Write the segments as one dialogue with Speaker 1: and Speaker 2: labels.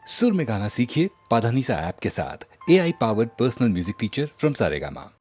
Speaker 1: सुर में गाना सीखिए पाधानीसा ऐप के साथ। AI powered personal music teacher from Saregama.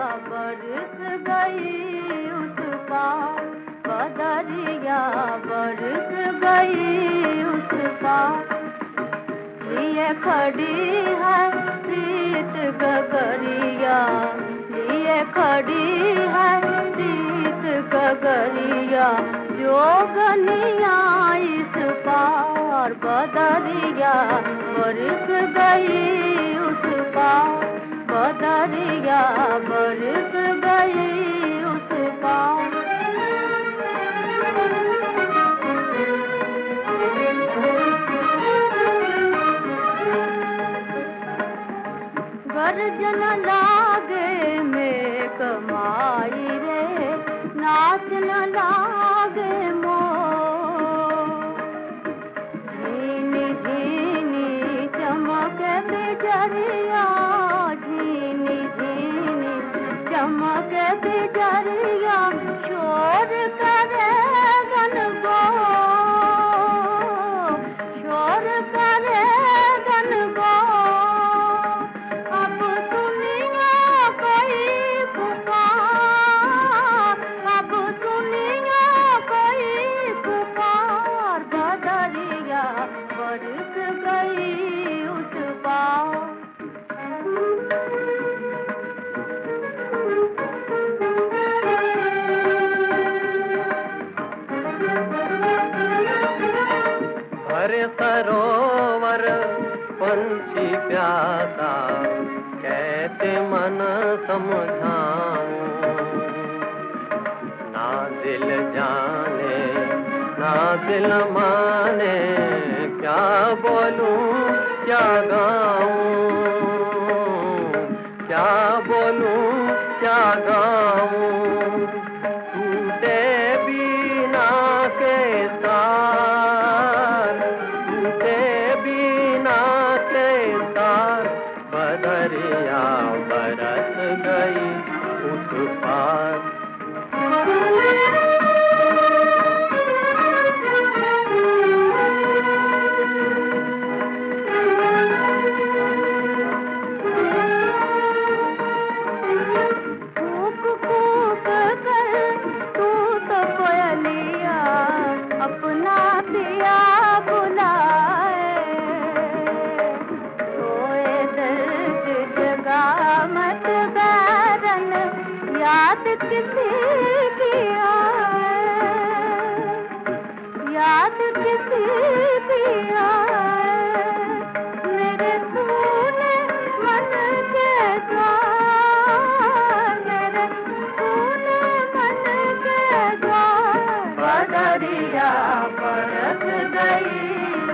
Speaker 2: बरस गई उस पार, बदरिया बरस गई उस पार। लिए खड़ी है प्रीत गगरिया, लिए खड़ी है प्रीत गगरिया, जोगनिया इस पार, बदरिया बरस गई उस पार, बदरिया बरस गई उस पार। गर्जन लागे में कमाई रे, नाच न लागे मोर। झीनी झीनी चमक बिजरिया, झीनी झीनी चमक बिजरिया, शोर करे गनगो, शोर करे गनगो। अब सुनिया कोई पुकार, अब सुनिया कोई पुकार, बदरिया बरस गई उस पार।
Speaker 3: हरे सरोवर पंछी प्यासा, कैसे मन समझाऊं। ना दिल जाने ना दिल माने, क्या बोलूं क्या गाऊं, क्या बोलूं क्या गाऊं। टूटे बीना के तार, टूटे बीना के तार, बदरिया बरस गई उस पार।
Speaker 2: कूक कूक कर तू तो कोयलिया, अपना दिया बुलाए। सोए दर्द जगा मत बैरन, याद किसी की आए, याद किसी की आए। मेरे तूने मन के द्वार, मेरे तूने मन के द्वार, बदरिया बरस गई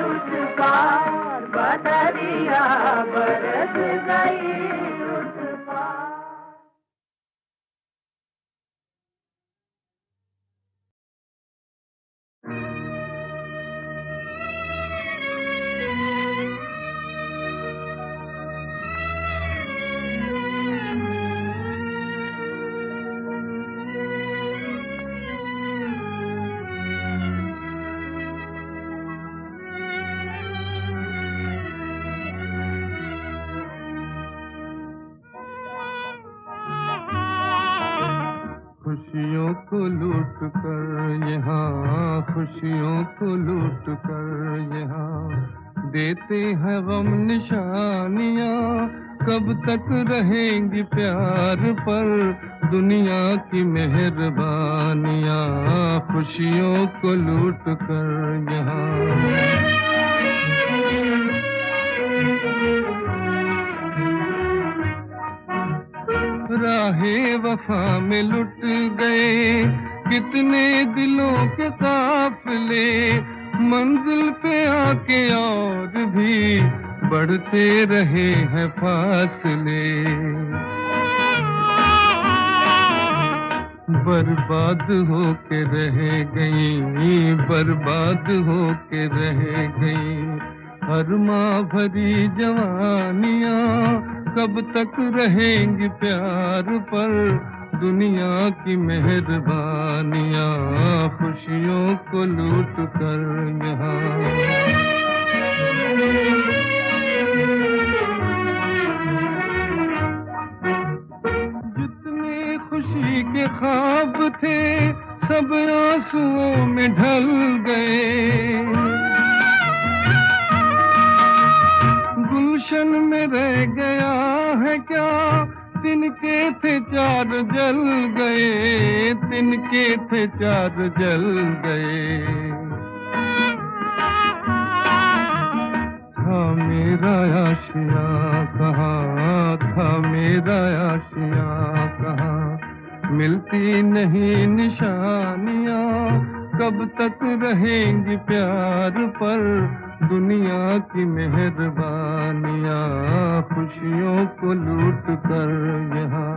Speaker 2: उस पार, बदरिया बरस गई उस पार।
Speaker 4: खुशियों को लूट कर यहाँ, खुशियों को लूट कर यहाँ, देते हैं गम निशानियाँ। कब तक रहेंगी प्यार पर दुनिया की मेहरबानियाँ, खुशियों को लूट कर यहाँ। राहे वफा में लुट गए कितने दिलों के काफिले, मंजिल पे आके और भी बढ़ते रहे हैं फासले। बर्बाद होके रह गई, बर्बाद होके रह गई हर माँ भरी जवानियाँ। कब तक रहेंगी प्यार पर दुनिया की मेहरबानियाँ, खुशियों को लूट कर यहाँ। जितने खुशी के ख्वाब थे सब आंसुओं में ढल गए। गुलशन में रह गया है क्या, तिनके थे चार जल गए, तिनके थे चार जल गए। था मेरा आशिया कहाँ, था मेरा आशिया कहाँ, मिलती नहीं निशानियाँ, कब तक रहेंगी प्यार पर दुनिया की मेहरबानियाँ, खुशियों को लूट कर यहाँ।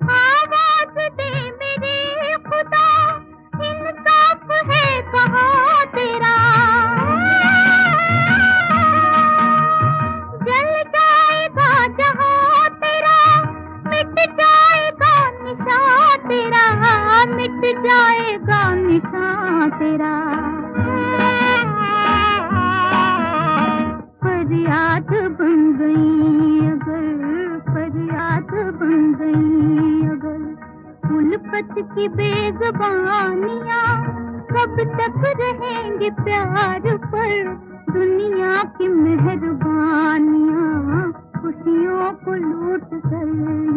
Speaker 2: आवाज़ दे मेरे खुदा, इंसाफ है कहाँ तेरा। जल जाएगा जहाँ तेरा, मिट जाएगा निशान तेरा, मिट जाएगा निशान तेरा। फरियाद बन गई अगर, फरियाद बन गई अगर उल्फत की बेज़बानियाँ, कब तक रहेंगे प्यार पर दुनिया की मेहरबानियाँ, खुशियों को लूट कर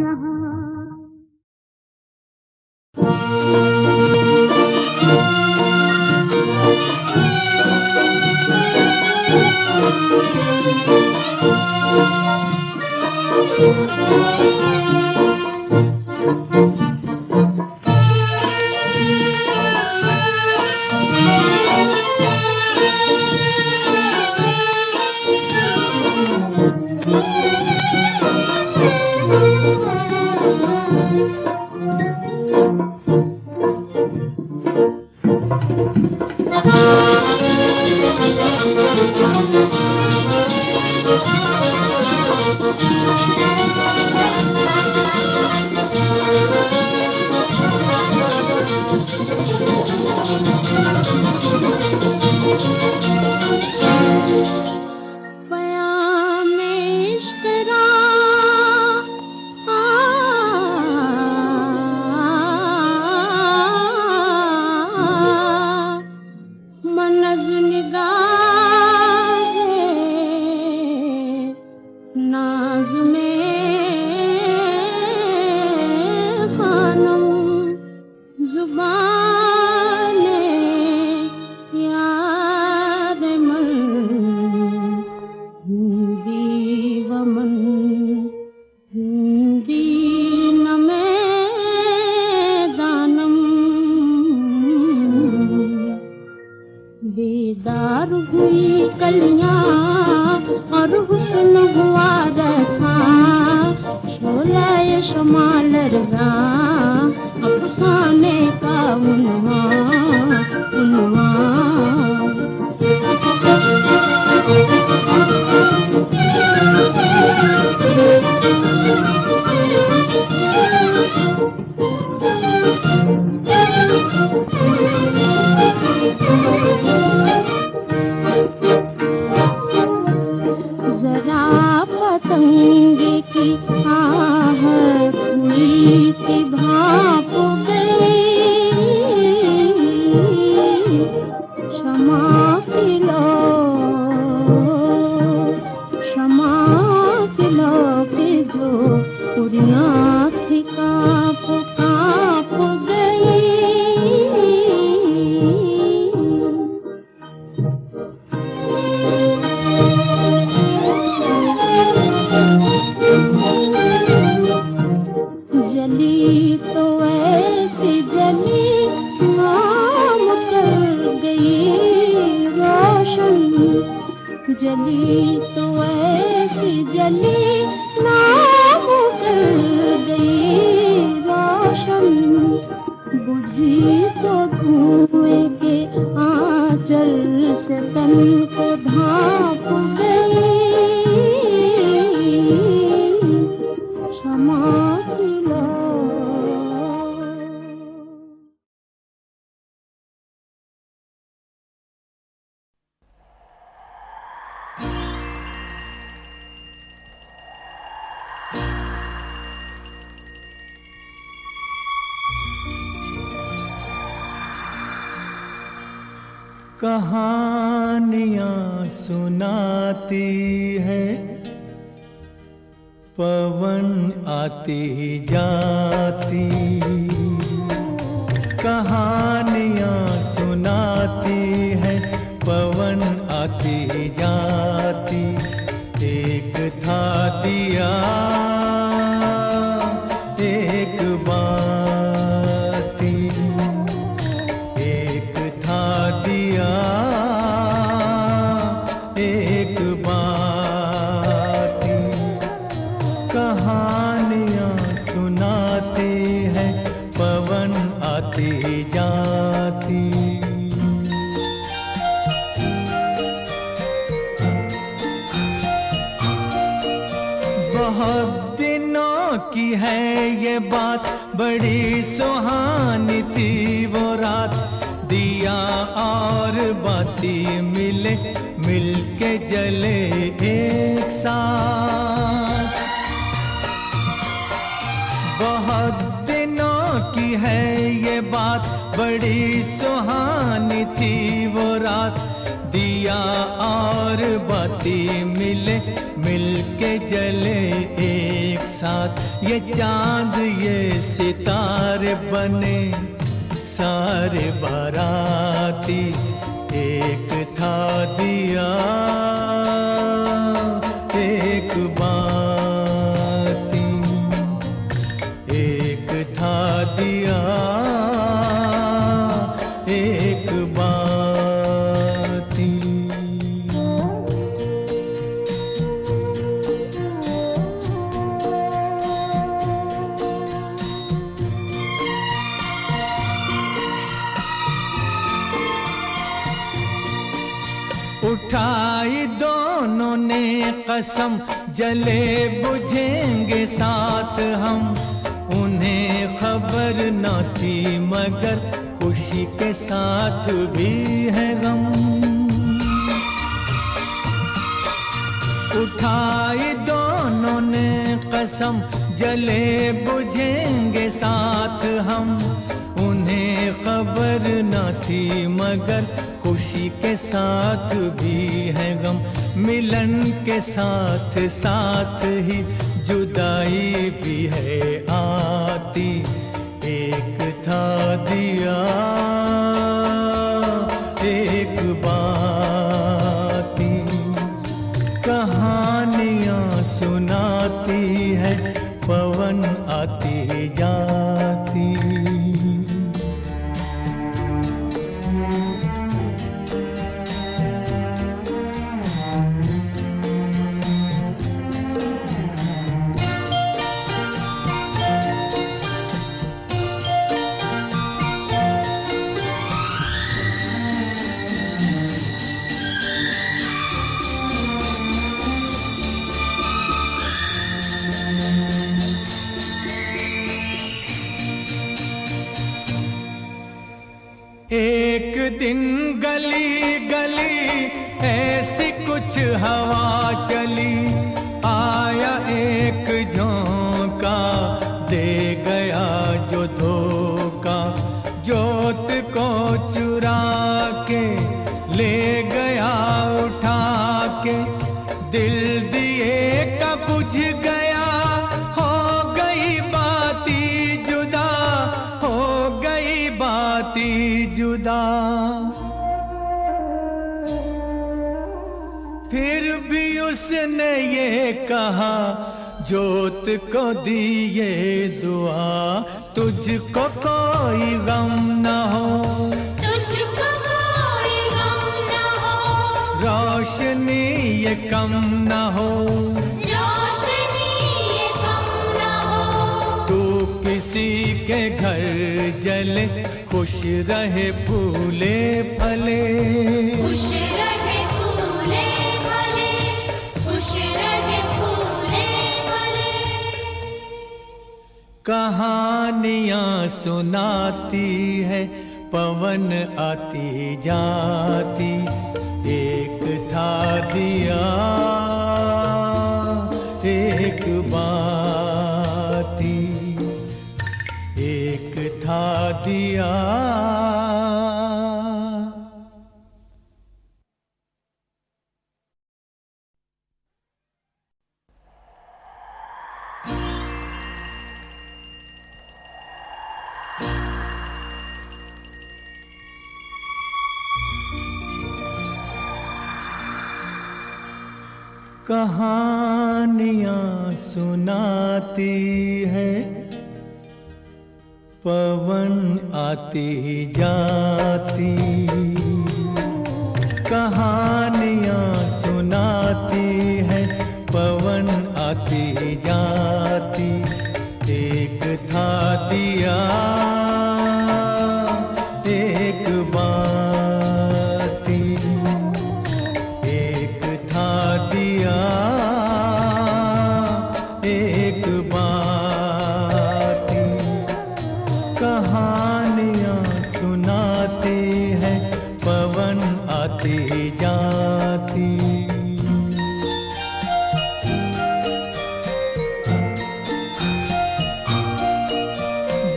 Speaker 2: यहाँ। बेदार हुई कलियां और हुस्न हुआ रसा, शोला ये शमाल रगा अफसाने का उन्वान जरा पतंगे की आहट हुई कि भाप गई, क्षमा किलो के जो उड़ियाँ थी काँप गई। जली तो ऐसी जली नाम कर गई रोशन, जली तो ऐसी जली नाम कर गई रोशन, बुझी तो धुएं के आंचल से तन को ढांप गई। क्षमा
Speaker 5: कहानियां सुनाती है, पवन आती जाती। कहानियां सुनाती है, पवन आती जाती। एक था दिया एक बाती, एक था दिया एक बाती। कहानियां सुनाती है, पवन आती जाती। बहुत दिनों की है ये बात, बड़ी सुहानी थी वो रात। दिया और बाती मिले, मिलके जले एक साथ। बहुत दिनों की है ये बात, बड़ी सुहानी थी वो रात। दिया और बाती मिले, मिलके जले एक साथ। ये चांद ये सितारे बने सारे बाराती। एक था दिया एक बाती, एक था दिया एक बाती। उठाई दोनों ने कसम, जले बुझेंगे साथ हम। उन्हें खबर न थी मगर खुशी के साथ भी है गम। उठाई दोनों ने कसम, जले बुझेंगे साथ हम। उन्हें खबर न थी मगर खुशी के साथ भी है गम। मिलन के साथ साथ ही जुदाई भी है आती। एक था दिया एक बाती। कहानियां सुनाती है, पवन आती जाती। एक दिन गली गली ऐसी कुछ हवा चली। आया एक झोंका, दे गया जो धोखा। जोत को चुरा के ले गया उठा के। दिल दिए का बुझ गया, हो गई बाती जुदा, हो गई बाती जुदा। फिर भी उसने ये कहा, जोत को दिए दुआ। तुझको कोई गम न हो,
Speaker 2: तुझको कोई गम न हो।
Speaker 5: रोशनी ये कम न हो,
Speaker 2: रोशनी ये कम न हो।
Speaker 5: तू किसी के घर जले, खुश रहे फूले फले।
Speaker 2: खुश रहे फूले फले, खुश रहे फूले फले।
Speaker 5: कहानियां सुनाती है, पवन आती जाती। एक था दिया एक बाती, एक था दिया कहानियां सुनाती है, पवन आती जाती। कहानियां सुनाती है, पवन आती जाती। एक था दिया एक बाती, एक था दिया एक बाती। कहानियां सुनाते हैं, पवन आती जाती।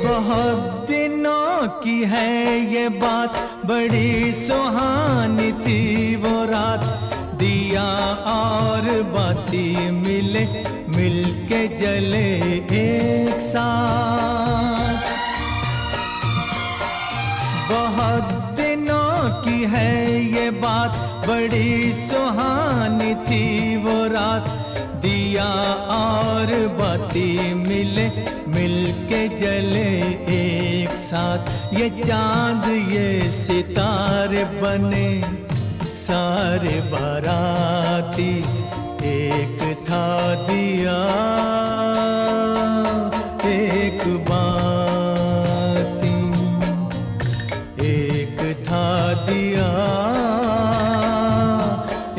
Speaker 5: बहुत दिनों की है ये बात, बड़ी सुहानी थी वो रात। दिया और बाती मिले, मिलके जले एक साथ। बहुत दिनों की है ये बात, बड़ी सुहानी थी वो रात। दिया और बाती मिले, मिलके जले एक साथ। ये चांद ये सितारे बने सारे बाराती। एक था दिया एक बाती, एक था दिया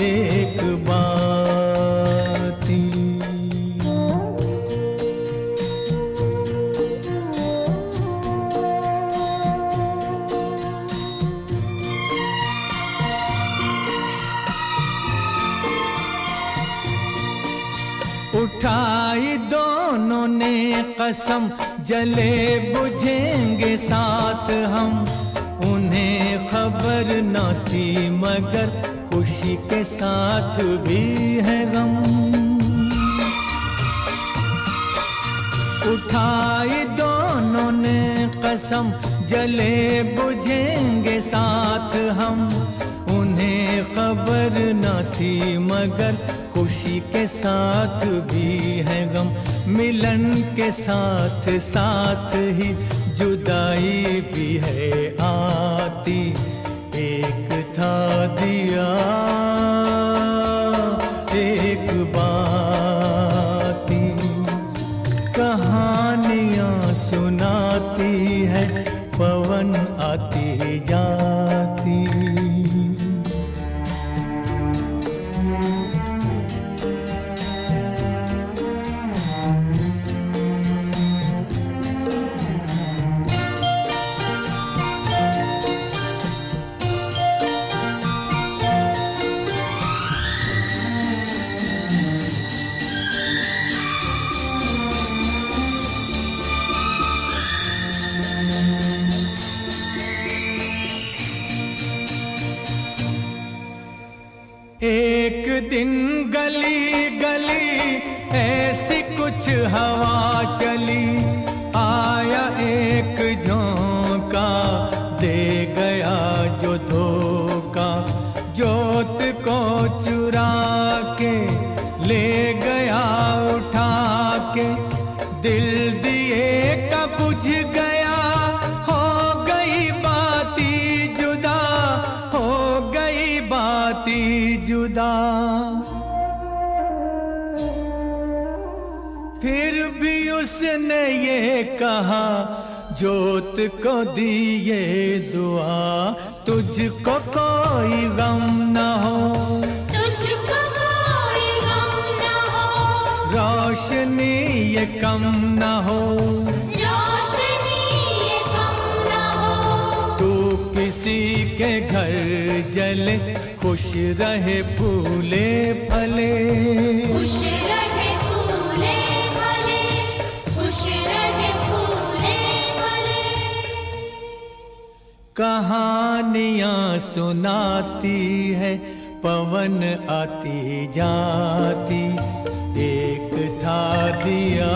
Speaker 5: एक बाती। उठाई दोनों ने कसम, जले बुझेंगे साथ हम। उन्हें खबर न थी मगर खुशी के साथ भी है गम। उठाई दोनों ने कसम, जले बुझेंगे साथ हम। उन्हें खबर न थी मगर खुशी के साथ भी है गम। मिलन के साथ साथ ही जुदाई भी है आती। एक था दिया एक बाती। कहानियां सुनाती है, पवन आती जाती। एक दिन गली गली ऐसी कुछ हवा चली। आया एक झोंका, दे गया जो धोखा। जोत को चुरा के ले गया उठा के। दिल दिए का बुझ गया, हो गई बाती जुदा, हो गई बाती जुदा। फिर भी उसने ये कहा, जोत को दिए दुआ, तुझको कोई गम न हो,
Speaker 2: तुझको कोई गम न हो।
Speaker 5: रोशनी ये कम न हो,
Speaker 2: रोशनी ये कम न हो।
Speaker 5: तू किसी के घर जले, खुश रहे फूले फले।
Speaker 2: खुश रहे फूले फले, खुश रहे फूले फले।
Speaker 5: कहानियां सुनाती है, पवन आती जाती। एक था दिया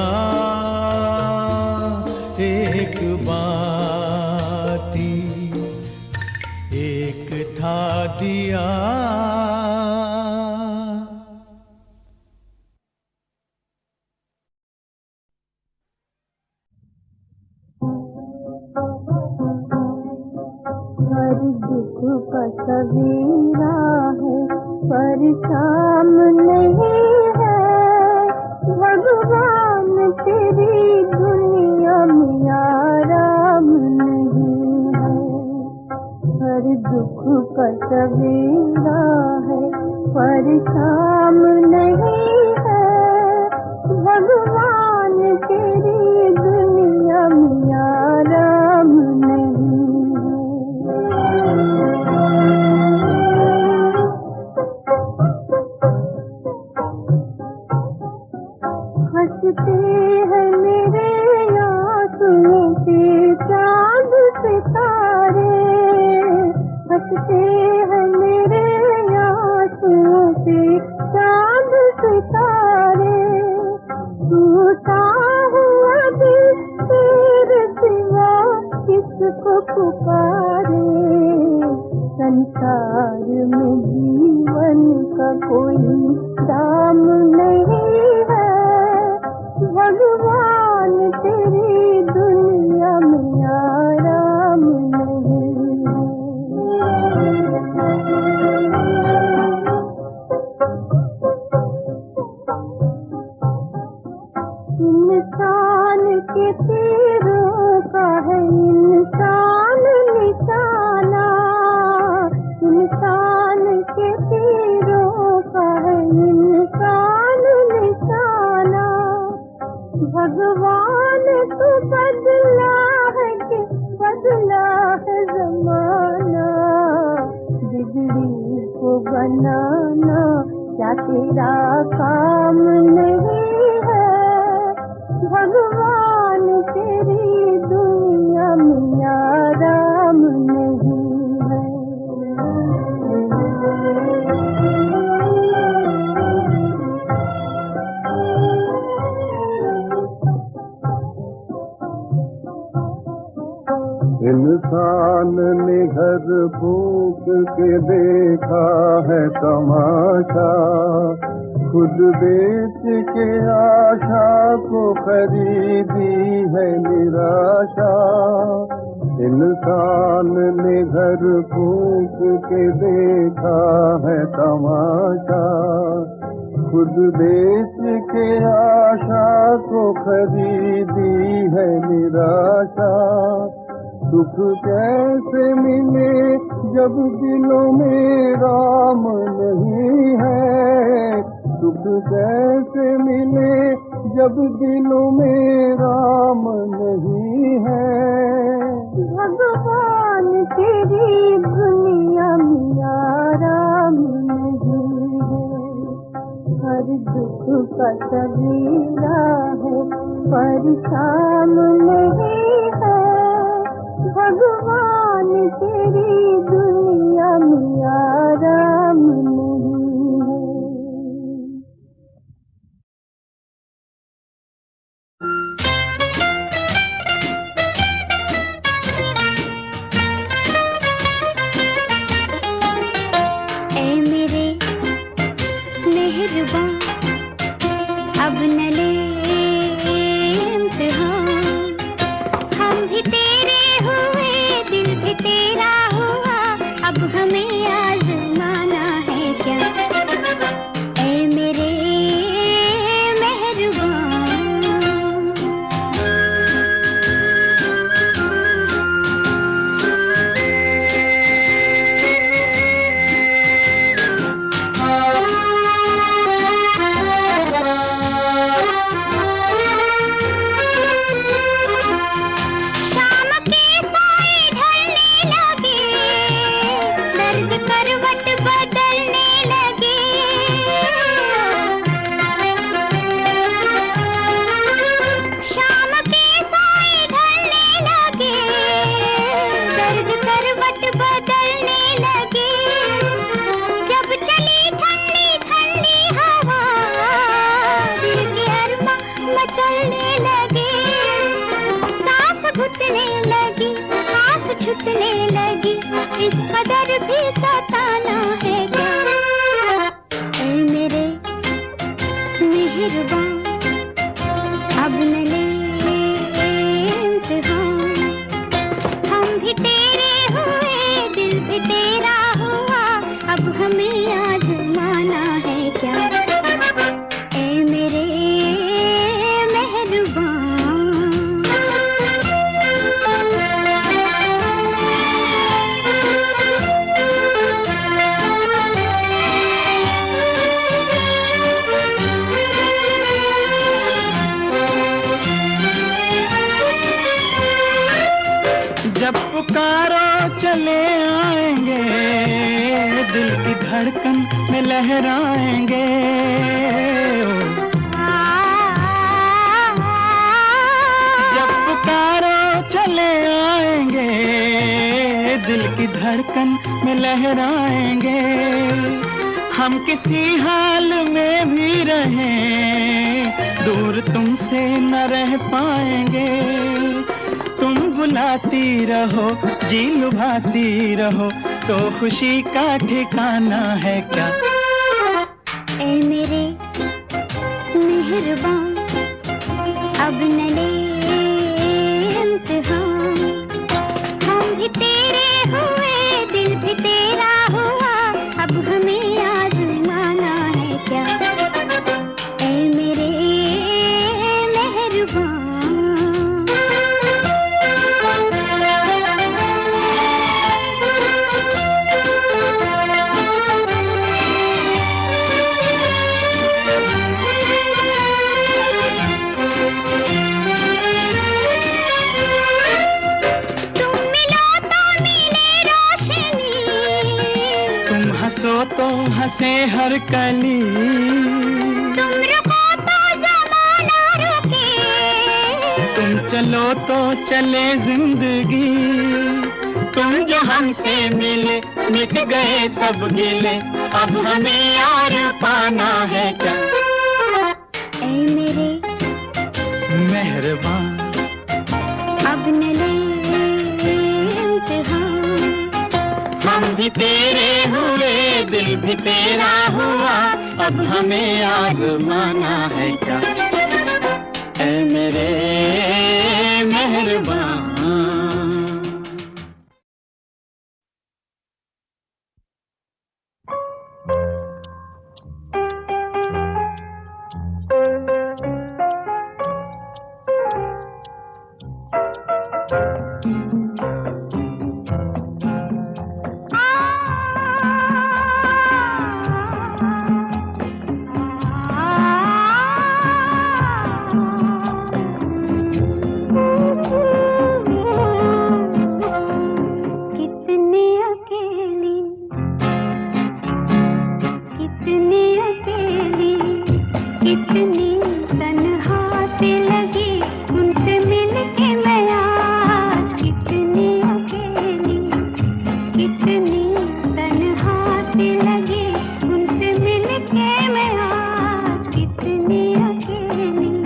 Speaker 5: एक बाती, एक था दिया
Speaker 2: सवेरा है पर शाम नहीं है। भगवान तेरी दुनिया में आराम नहीं है। हर दुख का सवेरा है पर शाम नहीं है। भगवान तेरी दुनिया में आराम नहीं है। हंसते हैं मेरे आंसुओं के चांद सितारे। हंसते हैं मेरे आंसुओं के चांद सितारे। टूटा हुआ दिल तेरे सिवा किसको पुकारे। संसार में जीवन का कोई दाम नहीं है। भगवान तेरी दुनिया में आराम नहीं है। इंसान के तीरों का है इंसान निशाना। इंसान के तीरों का है इंसान निशाना। भगवान तू बदला है कि बदला है जमाना। बिगड़ी को बनाना क्या तेरा काम नहीं है। भगवान तेरी दुनिया में आराम नहीं है।
Speaker 4: इंसान ने घर फूक के देखा है तमाशा। खुद बेच के आशा को खरीदी है निराशा। इंसान ने घर फूक के देखा है तमाशा। खुद बेच के आशा को खरीदी है निराशा। सुख कैसे मिले जब दिलों में राम नहीं है। सुख कैसे मिले जब दिलों में राम नहीं है।
Speaker 2: भगवान तेरी दुनिया में आराम नहीं है। हर दुख का सवेरा है पर शाम नहीं है। भगवान तेरी दुनिया में आराम नहीं है।
Speaker 6: ऐ मेरे मेहरबान अब न ले इम्तिहान। हम भी तेरे हुए दिल भी तेरा हुआ। अब हमें आजमाना है क्या। ऐ मेरे मेहरबान। शाम के साए ढलने लगे। दर्द हमें आजमाना है क्या? ए मेरे
Speaker 5: जब पुकारो चले आएंगे, दिल की धड़कन में लहराएंगे। जब पुकारो चले आएंगे, दिल की धड़कन में लहराएंगे। हम किसी हाल में भी रहें, दूर तुमसे न रह पाएंगे। तुम बुलाती रहो, जी लुभाती रहो, तो खुशी का ठिकाना है क्या?
Speaker 6: ए मेरे मेहरबान, अब न ले इम्तिहान। हम भी तेरे हुए, दिल भी तेरा हुआ, अब हमें आजमाना है क्या? ए मेरे मेहरबान।
Speaker 5: हंसो तो हंसे हर कली,
Speaker 6: तुम रुको तो ज़माना रुके,
Speaker 5: तुम चलो तो चले जिंदगी। तुम जो हमसे मिले, मिट गए सब गिले, अब हमें और पाना है क्या?
Speaker 6: ए मेरे
Speaker 5: मेहरबान,
Speaker 6: अब न ले इम्तिहान।
Speaker 5: हम भी तेरे हुए, दिल भी तेरा हुआ, अब हमें आजमाना है क्या? ऐ मेरे मेहरबान।
Speaker 6: कितनी तन्हा सी लगी उनसे मिलके मैं आज, कितनी अकेली, कितनी तन्हा सी लगी उनसे मिलके मैं आज, कितनी अकेली।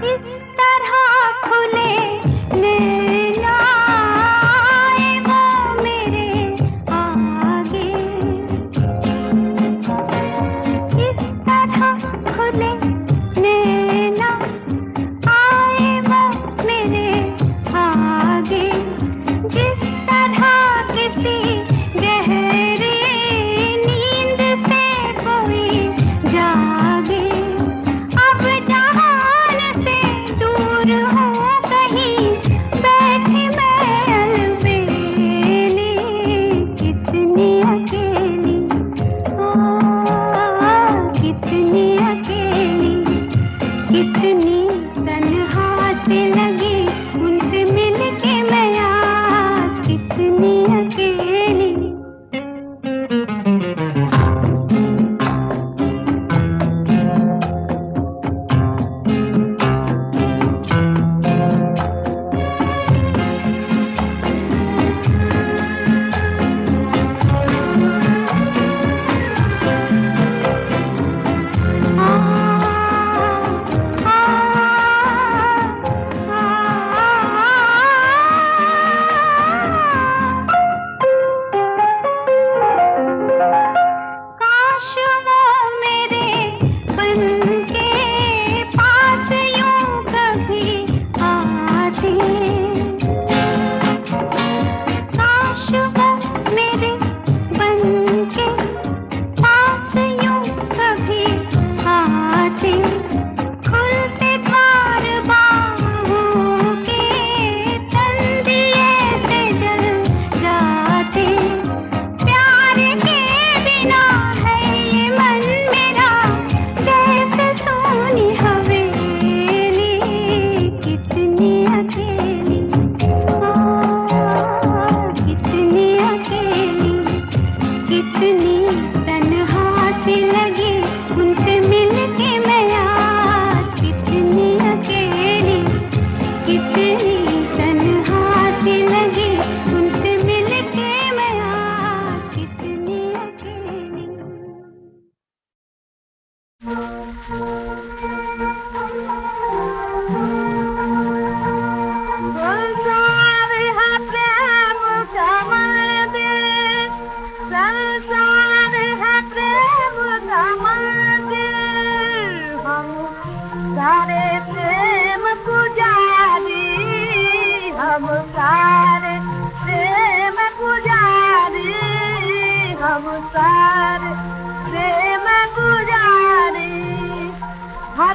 Speaker 6: इस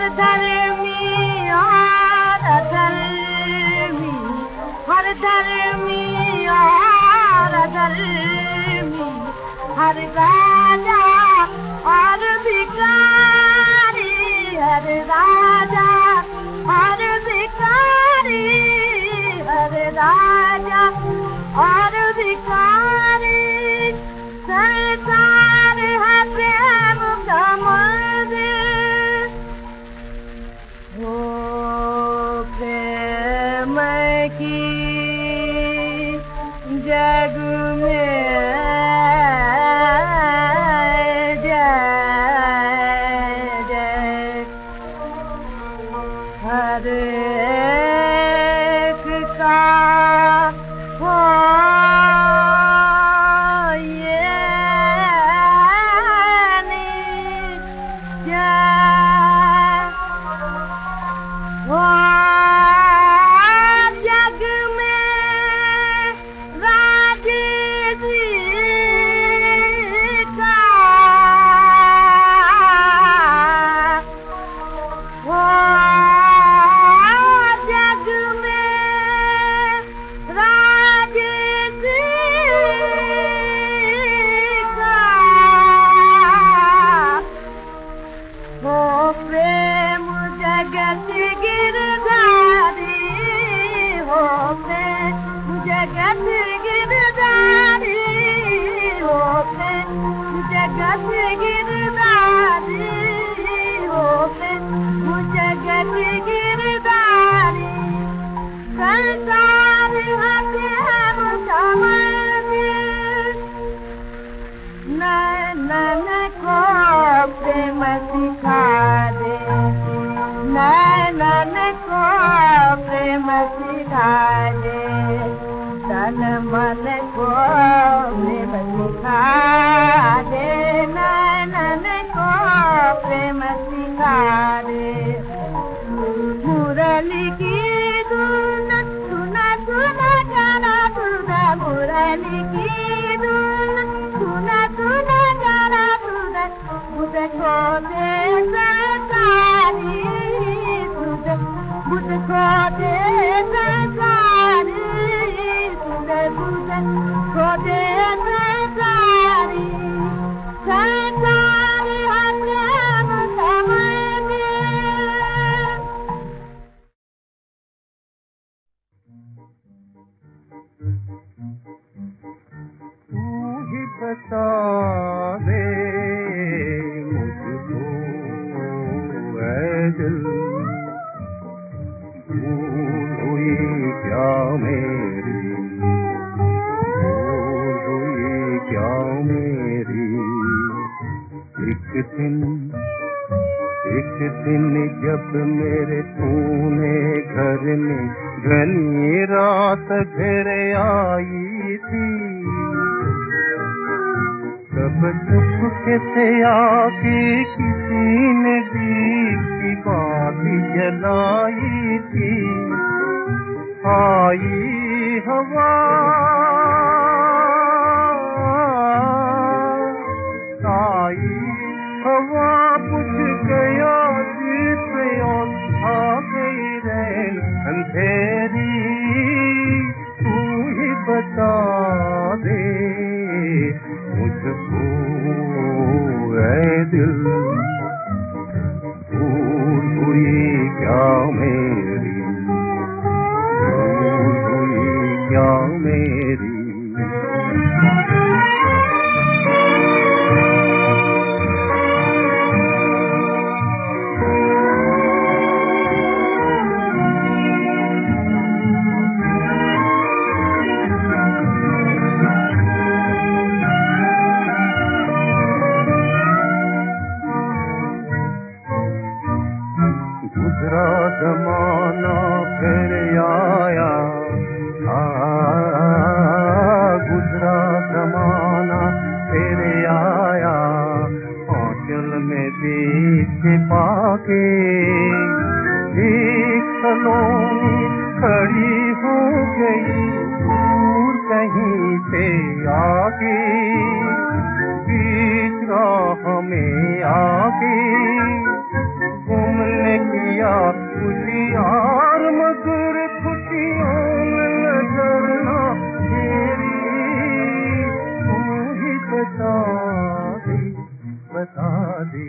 Speaker 2: हर धर्मी और अधर्मी, हर धर्मी और अधर्मी, हर राजा और भिखारी, हर राजा और भिखारी, हर राजा और भिखारी। संसार है प्रेम का मंदिर, हो प्रेम की जग में जय जय। हर एक का हो ये निश्चय, हो जग में राज जी का, हो जग में राज जी का, हो प्रेम जगत गिरधारी, हो प्रेम जगत गिरधारी, हो प्रेम जगत गिरधारी, हो प्रेम जगत गिरधारी। संसार है प्रेम का मंदिर, नैनन को प्रेम सिखा दे, नैनन को प्रेम सिखा दे, तन मन को प्रेम सिखा दे, नैनन को प्रेम सिखा दे। मुरली की धुन सुना सुना गाना सुना, मुरली की धुन सुना सुना गाना सुना, मुझको दे सरकारी, मुझको दे सरकारी, मुझको दे सरकारी। सरकारी है प्रेम का मंदिर।
Speaker 4: तू ही बता दे मुझको ऐ दिल, भूल हुई क्या मेरी, भूल हुई क्या मेरी। एक दिन जब मेरे तूने घर में घनी रात घर आई थी, तब चुपके से आके किसी ने दीप की बाती जलाई थी। आई हवा आई हवा बुझ गया दीप और आ गई रैन अंधेरी। तू ही बता दे मुझको ऐ दिल, भूल हुई क्या मेरी, भूल हुई क्या मेरी। गुजरा जमाना फिर आया, गुजरा जमाना फिर आया, आंचल में दीप छिपा के एक सलोनी खड़ी हो गई दूर कहीं से आके, बीच राह में आके घूमने या उजियार मधुर खुशियों में नजर ना तेरी तू ही बता दे